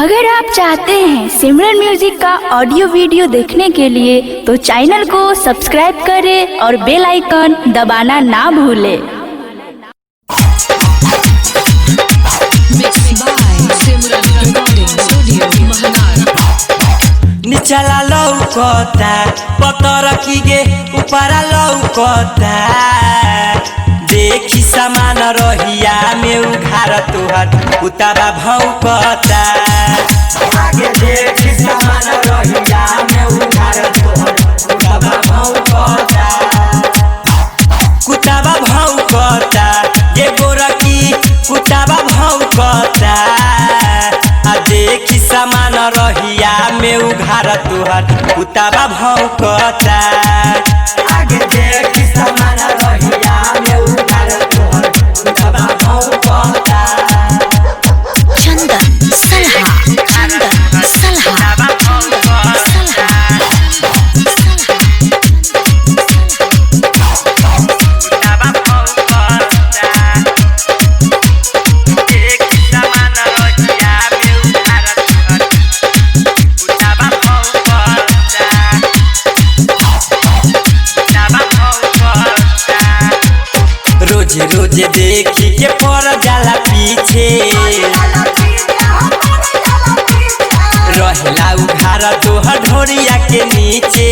अगर आप चाहते हैं सिमरन म्यूजिक का ऑडियो वीडियो देखने के लिए तो चैनल को सब्सक्राइब करें और बेल आइकन दबाना ना भूलें। निचला लौकता पतर की गे ऊपरा लौकता देखी समान रहिया में उघार तोहर उतारा भौकता आगे देखी समान रहिया में उघार तोहर उतारा भौकता कुताबा भौकता ये गोरकी कुताबा भौकता आ देखी समान रहिया में उघार तोहर कुताबा भौकता आगे देखी समान रहिया में उघार तोहर कुताबा भौकता चंदन सलहा रोज देखी के पड़ जाला पीछे रहेला उघार तोहर ढोरिया के नीचे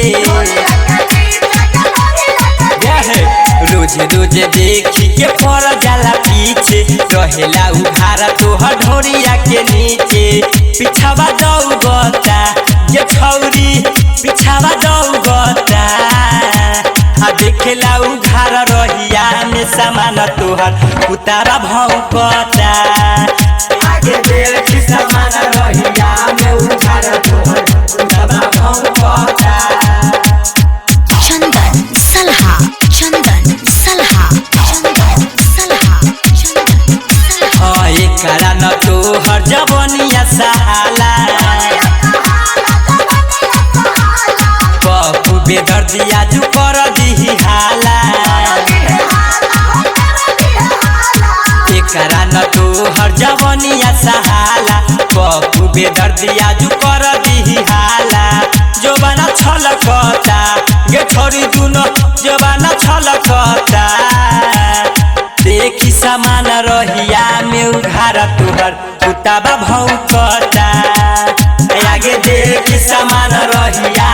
रोज देखी के पड़ जाला पीछे रहेला उघार तोहर ढोरिया के नीचे पिछावा दौगता ये छौरी पिछावा दौगता आ देखेला उघार रहिया में समान तोहर उतारा भौकता आगे देखी समान रहिया में उघार तोहर उतारा भौकता चंदन सलहा एकरा न तोहर जवनिया सहाला पप्पू बेदर्दिया जू कर दिही हाला एकरा न तोहर जवनिया सहाला पप्पू बेदर्दिया जू कर दिही हाला जोबाना छलकता गे छोरी दुनो जोबाना छलकता देखी समान रहिया में उघार तोहर कुताबा भौकता आगे देखी समान रहिया